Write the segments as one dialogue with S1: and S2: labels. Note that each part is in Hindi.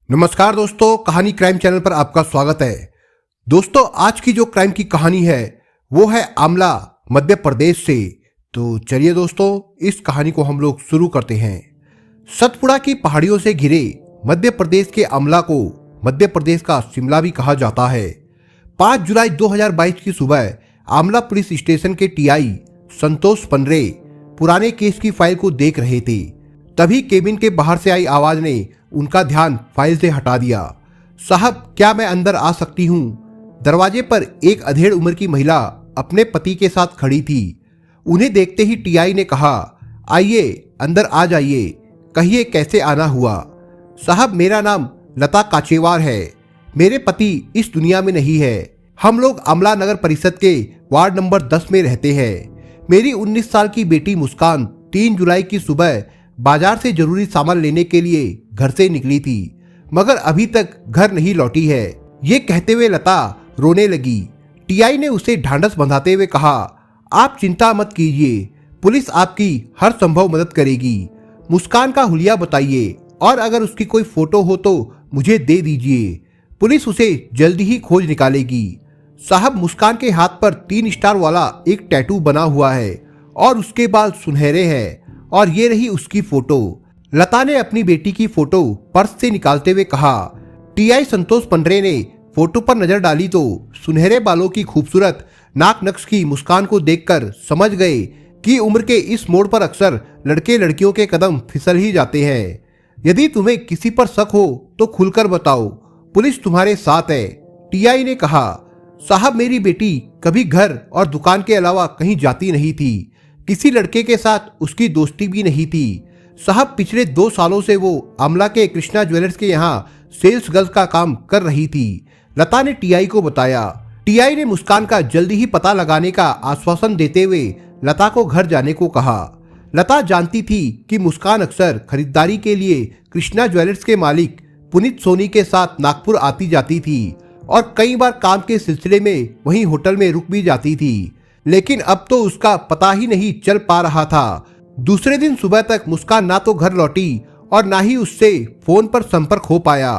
S1: नमस्कार दोस्तों, कहानी क्राइम चैनल पर आपका स्वागत है। दोस्तों, आज की जो क्राइम की कहानी है वो है आमला, मध्य प्रदेश से। तो चलिए दोस्तों, इस कहानी को हम लोग शुरू करते हैं। सतपुड़ा की पहाड़ियों से घिरे मध्य प्रदेश के आमला को मध्य प्रदेश का शिमला भी कहा जाता है। 5 जुलाई 2022 की सुबह आमला पुलिस स्टेशन के टीआई संतोष पंडरे पुराने केस की फाइल को देख रहे थे। तभी केबिन के बाहर से आई आवाज ने उनका ध्यान फाइल से हटा दिया। साहब, क्या मैं अंदर आ सकती हूँ? दरवाजे पर एक अधेड़ उम्र की महिला अपने पति के साथ खड़ी थी। उन्हें देखते ही टीआई ने कहा, आइए अंदर आ जाइए, कहिए कैसे आना हुआ? साहब, मेरा नाम लता काचेवार है। मेरे पति इस दुनिया में नहीं है। हम लोग आमला नगर परिषद के वार्ड नंबर 10 में रहते हैं। मेरी 19 साल की बेटी मुस्कान 3 जुलाई की सुबह बाजार से जरूरी सामान लेने के लिए घर से निकली थी, मगर अभी तक घर नहीं लौटी है। ये कहते हुए लता रोने लगी। टीआई ने उसे ढांढस बंधाते हुए कहा, आप चिंता मत कीजिए, पुलिस आपकी हर संभव मदद करेगी। मुस्कान का हुलिया बताइए और अगर उसकी कोई फोटो हो तो मुझे दे दीजिए। पुलिस उसे जल्दी ही खोज निकालेगी। साहब, मुस्कान के हाथ पर 3 स्टार वाला एक टैटू बना हुआ है और उसके बाल सुनहरे हैं और ये रही उसकी फोटो। लता ने अपनी बेटी की फोटो पर्स से निकालते हुए कहा। टीआई संतोष पंडरे ने फोटो पर नजर डाली तो सुनहरे बालों की खूबसूरत नाक नक्श की मुस्कान को देखकर समझ गए कि उम्र के इस मोड़ पर अक्सर लड़के लड़कियों के कदम फिसल ही जाते हैं। यदि तुम्हें किसी पर शक हो तो खुलकर बताओ, पुलिस तुम्हारे साथ है, टीआई ने कहा। साहब, मेरी बेटी कभी घर और दुकान के अलावा कहीं जाती नहीं थी। किसी लड़के के साथ उसकी दोस्ती भी नहीं थी। साहब, पिछले 2 सालों से वो आमला के कृष्णा ज्वेलर्स के यहाँ सेल्स गर्ल का काम कर रही थी, लता ने टीआई को बताया। टीआई ने मुस्कान का जल्दी ही पता लगाने का आश्वासन देते हुए लता को घर जाने को कहा। लता जानती थी कि मुस्कान अक्सर खरीदारी के लिए कृष्णा ज्वेलर्स के मालिक पुनीत सोनी के साथ नागपुर आती जाती थी और कई बार काम के सिलसिले में वहीं होटल में रुक भी जाती थी, लेकिन अब तो उसका पता ही नहीं चल पा रहा था। दूसरे दिन सुबह तक मुस्कान ना तो घर लौटी और ना ही उससे फोन पर संपर्क हो पाया।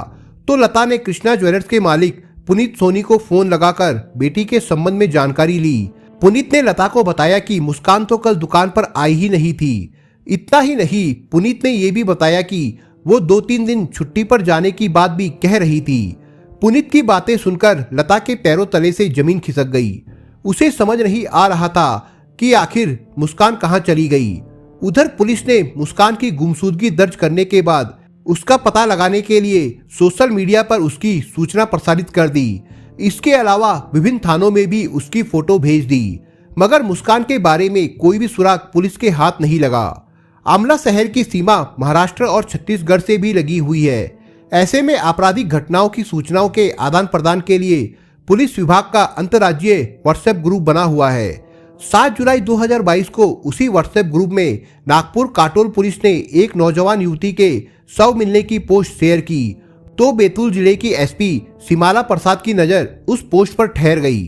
S1: तो लता ने कृष्णा ज्वेलर्स के मालिक पुनीत सोनी को फोन लगाकर बेटी के संबंध में जानकारी ली। पुनीत ने लता को बताया कि मुस्कान तो कल दुकान पर आई ही नहीं थी। इतना ही नहीं, पुनीत ने यह भी बताया कि वो 2-3 दिन छुट्टी पर जाने की बात भी कह रही थी। पुनीत की बातें सुनकर लता के पैरों तले से जमीन खिसक गई। उसे समझ नहीं आ रहा था कि आखिर मुस्कान कहां चली गई। उधर पुलिस ने मुस्कान की गुमशुदगी दर्ज करने के बाद उसका पता लगाने के लिए सोशल मीडिया पर उसकी सूचना प्रसारित कर दी। इसके अलावा विभिन्न थानों में भी उसकी फोटो भेज दी, मगर मुस्कान के बारे में कोई भी सुराग पुलिस के हाथ नहीं लगा। आमला शहर की सीमा महाराष्ट्र और छत्तीसगढ़ से भी लगी हुई है। ऐसे में आपराधिक घटनाओं की सूचनाओं के आदान प्रदान के लिए पुलिस विभाग का अंतर्राज्यीय व्हाट्सएप ग्रुप बना हुआ है। 7 जुलाई 2022 को उसी व्हाट्सएप ग्रुप में नागपुर काटोल पुलिस ने एक नौजवान युवती के शव मिलने की पोस्ट शेयर की तो बैतूल जिले की एसपी सिमाला प्रसाद की नजर उस पोस्ट पर ठहर गई।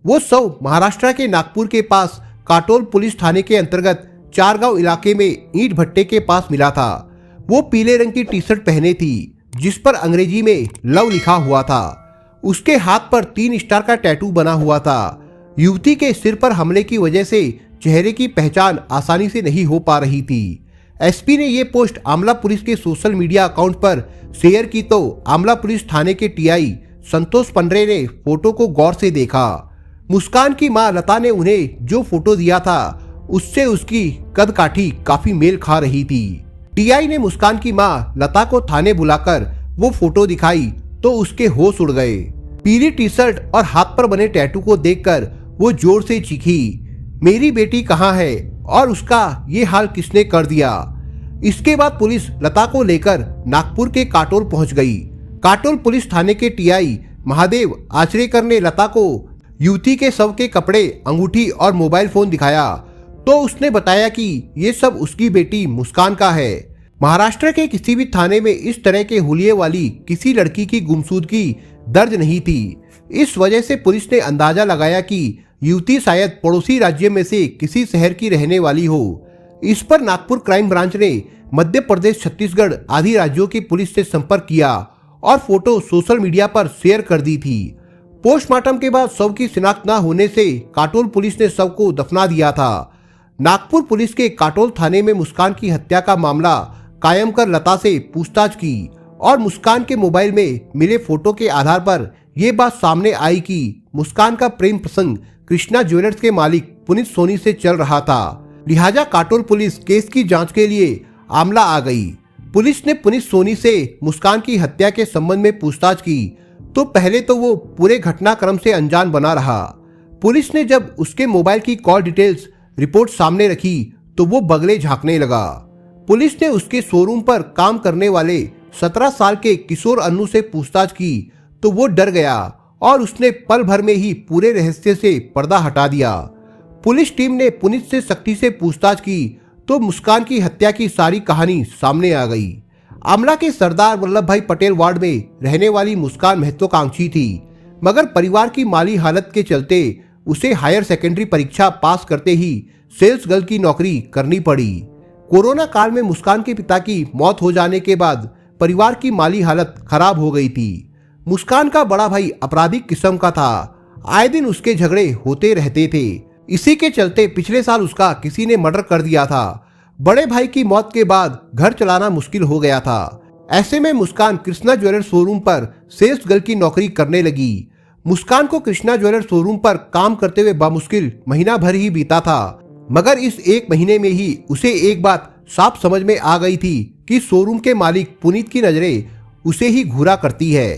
S1: वो शव महाराष्ट्र के नागपुर के पास काटोल पुलिस थाने के अंतर्गत चारगांव इलाके में ईंट भट्टे के पास मिला था। वो पीले रंग की टी शर्ट पहने थी जिस पर अंग्रेजी में लव लिखा हुआ था। उसके हाथ पर 3 स्टार का टैटू बना हुआ था। युवती के सिर पर हमले की वजह से चेहरे की पहचान आसानी से नहीं हो पा रही थी। एसपी ने यह पोस्ट आमला पुलिस के सोशल मीडिया अकाउंट पर शेयर की तो आमला पुलिस थाने के टीआई संतोष पंडरे ने फोटो को गौर से देखा। मुस्कान की मां लता ने उन्हें जो फोटो दिया था उससे उसकी कद काठी काफी मेल खा रही थी। टीआई ने मुस्कान की मां लता को थाने बुलाकर वो फोटो दिखाई तो उसके होश उड़ गए। पीली टी शर्ट और हाथ पर बने टैटू को देखकर वो जोर से चीखी, मेरी बेटी कहाँ है और उसका ये हाल किसने कर दिया? इसके बाद पुलिस लता को लेकर नागपुर के काटोल पहुंच गई। काटोल पुलिस थाने के टीआई महादेव आचरेकर ने लता को युवती के शव के कपड़े, अंगूठी और मोबाइल फोन दिखाया तो उसने बताया कि ये सब उसकी बेटी मुस्कान का है। महाराष्ट्र के किसी भी थाने में इस तरह के हुलिये वाली किसी लड़की की गुमशुदगी दर्ज नहीं थी। इस वजह से पुलिस ने अंदाजा लगाया कि युवती शायद पड़ोसी राज्य में से किसी शहर की रहने वाली हो। इस पर नागपुर क्राइम ब्रांच ने मध्य प्रदेश, छत्तीसगढ़ आदि राज्यों की पुलिस से संपर्क किया और फोटो सोशल मीडिया पर शेयर कर दी थी। पोस्टमार्टम के बाद शव की शिनाख्त न होने से काटोल पुलिस ने शव को दफना दिया था। नागपुर पुलिस के काटोल थाने में मुस्कान की हत्या का मामला कायम कर लता से पूछताछ की और मुस्कान के मोबाइल में मिले फोटो के आधार पर यह बात सामने आई कि मुस्कान का प्रेम प्रसंग कृष्णा ज्वेलर्स के मालिक पुनीत सोनी से चल रहा था। लिहाजा काटोल पुलिस केस की जांच के लिए आमला आ गई। पुलिस ने पुनीत सोनी से मुस्कान की हत्या के संबंध में पूछताछ की तो पहले तो वो पूरे घटनाक्रम से अनजान बना रहा। पुलिस ने जब उसके मोबाइल की कॉल डिटेल्स रिपोर्ट सामने रखी तो वो बगले झांकने लगा। पुलिस ने उसके शोरूम पर काम करने वाले 17 साल के किशोर अन्नू से पूछताछ की तो वो डर गया और उसने पल भर में ही पूरे रहस्य से पर्दा हटा दिया। पुलिस टीम ने पुनीत से सख्ती से पूछताछ की तो मुस्कान की हत्या की सारी कहानी सामने आ गई। आमला के सरदार वल्लभ भाई पटेल वार्ड में रहने वाली मुस्कान महत्वाकांक्षी थी, मगर परिवार की माली हालत के चलते उसे हायर सेकेंडरी परीक्षा पास करते ही सेल्स गर्ल की नौकरी करनी पड़ी। कोरोना काल में मुस्कान के पिता की मौत हो जाने के बाद परिवार की माली हालत खराब हो गई थी। मुस्कान का बड़ा भाई आपराधिक किस्म का था, आए दिन उसके झगड़े होते रहते थे। इसी के चलते पिछले साल उसका किसी ने मर्डर कर दिया था। बड़े भाई की मौत के बाद घर चलाना मुश्किल हो गया था। ऐसे में मुस्कान कृष्णा ज्वेलर्स शोरूम पर सेल्स गर्ल की नौकरी करने लगी। मुस्कान को कृष्णा ज्वेलर्स शोरूम पर काम करते हुए बामुश्किल महीना भर ही बीता था, मगर इस एक महीने में ही उसे एक बात साफ समझ में आ गई थी कि शोरूम के मालिक पुनीत की नजरें उसे ही घूरा करती है।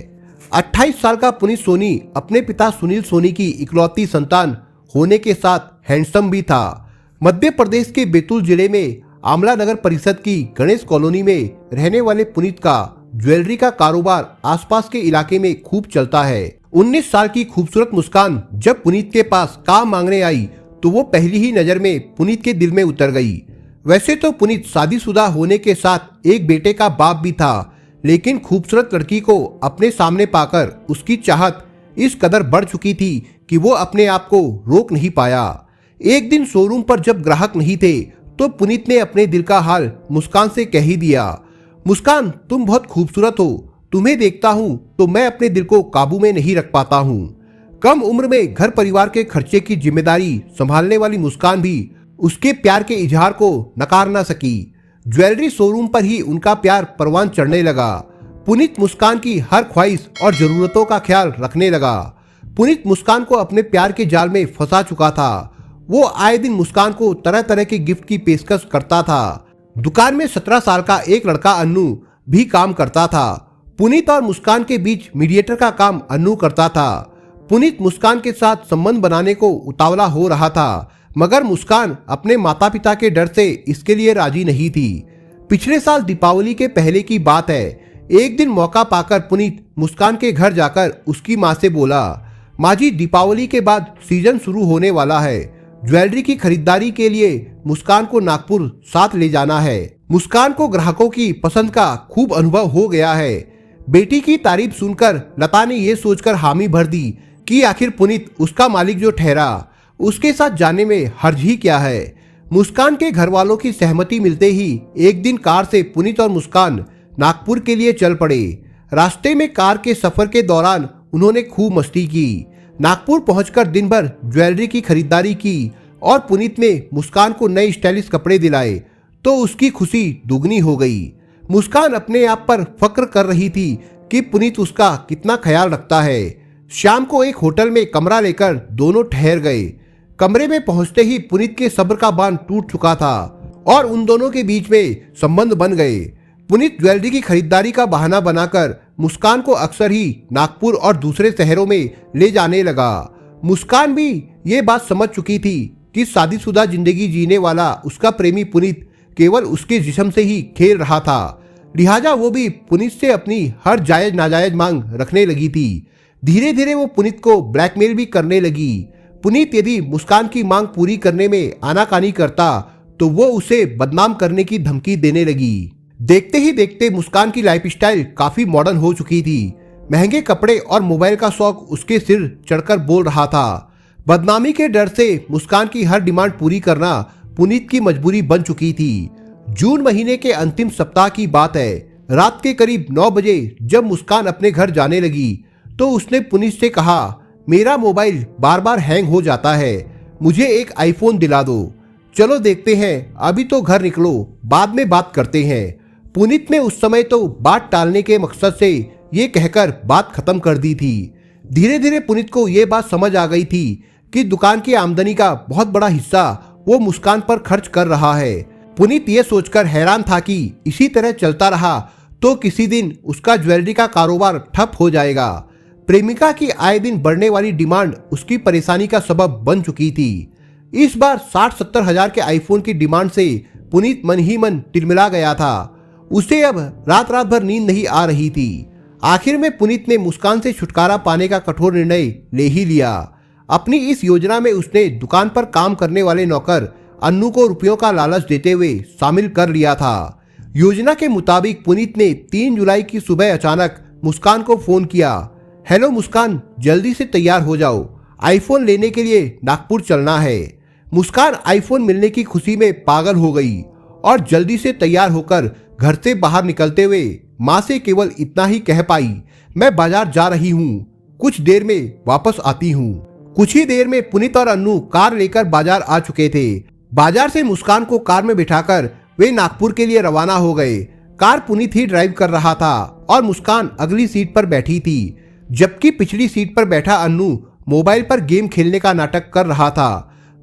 S1: 28 साल का पुनीत सोनी अपने पिता सुनील सोनी की इकलौती संतान होने के साथ हैंडसम भी था। मध्य प्रदेश के बैतूल जिले में आमला नगर परिषद की गणेश कॉलोनी में रहने वाले पुनीत का ज्वेलरी का कारोबार आसपास के इलाके में खूब चलता है। 19 साल की खूबसूरत मुस्कान जब पुनीत के पास काम मांगने आई तो वो पहली ही नजर में पुनीत के दिल में उतर गई। वैसे तो पुनीत शादीशुदा होने के साथ एक बेटे का बाप भी था, लेकिन खूबसूरत लड़की को अपने सामने पाकर उसकी चाहत इस कदर बढ़ चुकी थी कि वो अपने आप को रोक नहीं पाया। एक दिन शोरूम पर जब ग्राहक नहीं थे तो पुनीत ने अपने दिल का हाल मुस्कान से कह ही दिया, मुस्कान तुम बहुत खूबसूरत हो, तुम्हें देखता हूँ तो मैं अपने दिल को काबू में नहीं रख पाता हूँ। कम उम्र में घर परिवार के खर्चे की जिम्मेदारी संभालने वाली मुस्कान भी उसके प्यार के इजहार को नकार न सकी। ज्वेलरी शोरूम पर ही उनका प्यार परवान चढ़ने लगा। पुनीत मुस्कान की हर ख्वाहिश और जरूरतों का ख्याल रखने लगा। पुनीत मुस्कान को अपने प्यार के जाल में फंसा चुका था। वो आए दिन मुस्कान को तरह तरह के गिफ्ट की पेशकश करता था। दुकान में 17 साल का एक लड़का अन्नू भी काम करता था। पुनीत और मुस्कान के बीच मीडिएटर का काम अन्नू करता था। पुनीत मुस्कान के साथ संबंध बनाने को उतावला हो रहा था, मगर मुस्कान अपने माता पिता के डर से इसके लिए राजी नहीं थी। पिछले साल दीपावली के पहले की बात है। एक दिन मौका पाकर पुनीत मुस्कान के घर जाकर उसकी माँ से बोला, माँ जी दीपावली के बाद सीजन शुरू होने वाला है, ज्वेलरी की खरीदारी के लिए मुस्कान को नागपुर साथ ले जाना है। मुस्कान को ग्राहकों की पसंद का खूब अनुभव हो गया है। बेटी की तारीफ सुनकर लता ने यह सोचकर हामी भर दी कि आखिर पुनीत उसका मालिक जो ठहरा, उसके साथ जाने में हर्ज ही क्या है। मुस्कान के घर वालों की सहमति मिलते ही एक दिन कार से पुनीत और मुस्कान नागपुर के लिए चल पड़े। रास्ते में कार के सफर के दौरान उन्होंने खूब मस्ती की। नागपुर पहुंचकर दिन भर ज्वेलरी की खरीदारी की और पुनीत ने मुस्कान को नए स्टाइलिश कपड़े दिलाए तो उसकी खुशी दुगनी हो गई। मुस्कान अपने आप पर फक्र कर रही थी कि पुनीत उसका कितना ख्याल रखता है। शाम को एक होटल में कमरा लेकर दोनों ठहर गए। कमरे में पहुंचते ही पुनीत के सब्र का बांध टूट चुका था और उन दोनों के बीच में संबंध बन गए। पुनीत ज्वेलरी की खरीदारी का बहाना बनाकर मुस्कान को अक्सर ही नागपुर और दूसरे शहरों में ले जाने लगा। मुस्कान भी ये बात समझ चुकी थी कि शादीशुदा जिंदगी जीने वाला उसका प्रेमी पुनीत केवल उसके जिस्म से ही खेल रहा था। लिहाजा वो भी पुनीत से अपनी हर जायज नाजायज मांग रखने लगी थी। धीरे धीरे वो पुनीत को ब्लैकमेल भी करने लगी। पुनीत यदि मुस्कान की मांग पूरी करने में आनाकानी करता तो वो उसे बदनाम करने की धमकी देने लगी। देखते ही देखते मुस्कान की लाइफस्टाइल काफी मॉडर्न हो चुकी थी। महंगे कपड़े और मोबाइल का शौक उसके सिर चढ़कर बोल रहा था। बदनामी के डर से मुस्कान की हर डिमांड पूरी करना पुनीत की मजबूरी बन चुकी थी। जून महीने के अंतिम सप्ताह की बात है। रात के करीब 9 बजे जब मुस्कान अपने घर जाने लगी तो उसने पुनीत से कहा, मेरा मोबाइल बार बार हैंग हो जाता है, मुझे एक आईफोन दिला दो। चलो देखते हैं, अभी तो घर निकलो, बाद में बात करते हैं। पुनीत ने उस समय तो बात टालने के मकसद से ये कहकर बात खत्म कर दी थी। धीरे धीरे पुनीत को ये बात समझ आ गई थी कि दुकान की आमदनी का बहुत बड़ा हिस्सा वो मुस्कान पर खर्च कर रहा है। पुनीत ये सोचकर हैरान था कि इसी तरह चलता रहा तो किसी दिन उसका ज्वेलरी का कारोबार ठप हो जाएगा। प्रेमिका की आए दिन बढ़ने वाली डिमांड उसकी परेशानी का सबब बन चुकी थी। इस बार 60-70 हजार के आईफोन की डिमांड से पुनीत मन ही मन तिलमिला गया था। उसे अब रात रात भर नींद नहीं आ रही थी। आखिर में पुनीत ने मुस्कान से छुटकारा पाने का कठोर निर्णय ले ही लिया। अपनी इस योजना में उसने दुकान पर काम करने वाले नौकर अन्नू को रुपयों का लालच देते हुए शामिल कर लिया था। योजना के मुताबिक पुनीत ने 3 जुलाई की सुबह अचानक मुस्कान को फोन किया। हेलो मुस्कान, जल्दी से तैयार हो जाओ, आईफोन लेने के लिए नागपुर चलना है। मुस्कान आईफोन मिलने की खुशी में पागल हो गई और जल्दी से तैयार होकर घर से बाहर निकलते हुए माँ से केवल इतना ही कह पाई, मैं बाजार जा रही हूँ, कुछ देर में वापस आती हूँ। कुछ ही देर में पुनीत और अन्नू कार लेकर बाजार आ चुके थे। बाजार से मुस्कान को कार में बिठाकर वे नागपुर के लिए रवाना हो गए। कार पुनीत ही ड्राइव कर रहा था और मुस्कान अगली सीट पर बैठी थी, जबकि पिछली सीट पर बैठा अन्नू मोबाइल पर गेम खेलने का नाटक कर रहा था।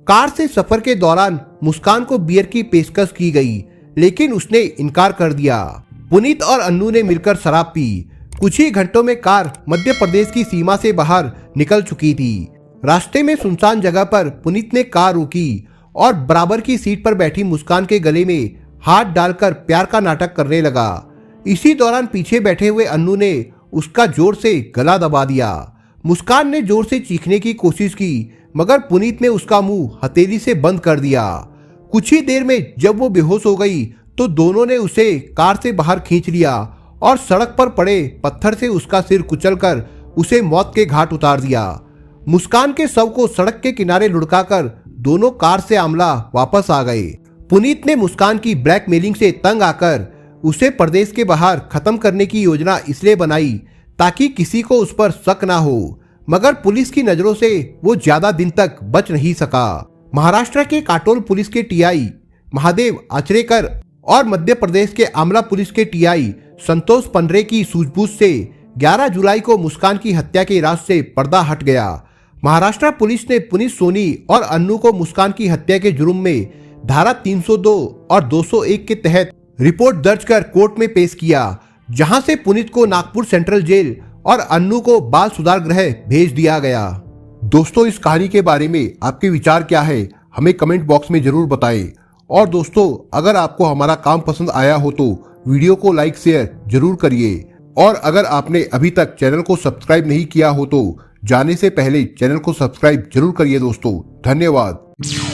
S1: कार से सफर के दौरान मुस्कान को बियर की पेशकश की गई, लेकिन उसने इनकार कर दिया। पुनीत और अन्नू ने मिलकर शराब पी। कुछ ही घंटों में कार मध्य प्रदेश की सीमा से बाहर निकल चुकी थी। रास्ते में सुनसान जगह पर पुनीत ने कार रोकी और बराबर की सीट पर बैठी मुस्कान के गले में हाथ डालकर प्यार का नाटक करने लगा। इसी दौरान पीछे बैठे हुए अन्नू ने उसका जोर से गला दबा दिया। मुस्कान ने जोर से चीखने की कोशिश की, मगर पुनीत ने उसका मुंह हथेली से बंद कर दिया। कुछ ही देर में जब वो बेहोश हो गई तो दोनों ने उसे कार से बाहर खींच लिया और सड़क पर पड़े पत्थर से उसका सिर कुचलकर उसे मौत के घाट उतार दिया। मुस्कान के शव को सड़क के किनारे लुढ़काकर दोनों कार से आमला वापस आ गए। पुनीत ने मुस्कान की ब्लैकमेलिंग से तंग आकर उसे प्रदेश के बाहर खत्म करने की योजना इसलिए बनाई ताकि किसी को उस पर शक ना हो, मगर पुलिस की नजरों से वो ज्यादा दिन तक बच नहीं सका। महाराष्ट्र के काटोल पुलिस के टीआई महादेव आचरेकर और मध्य प्रदेश के आमला पुलिस के टीआई संतोष पंडरे की सूझबूझ से 11 जुलाई को मुस्कान की हत्या के राज से पर्दा हट गया। महाराष्ट्र पुलिस ने पुनीत सोनी और अन्नू को मुस्कान की हत्या के जुर्म में धारा 302 और 201 के तहत रिपोर्ट दर्ज कर कोर्ट में पेश किया, जहां से पुनीत को नागपुर सेंट्रल जेल और अन्नू को बाल सुधार गृह भेज दिया गया। दोस्तों, इस कहानी के बारे में आपके विचार क्या है, हमें कमेंट बॉक्स में जरूर बताएं। और दोस्तों, अगर आपको हमारा काम पसंद आया हो तो वीडियो को लाइक शेयर जरूर करिए। और अगर आपने अभी तक चैनल को सब्सक्राइब नहीं किया हो तो जाने से पहले चैनल को सब्सक्राइब जरूर करिए दोस्तों। धन्यवाद।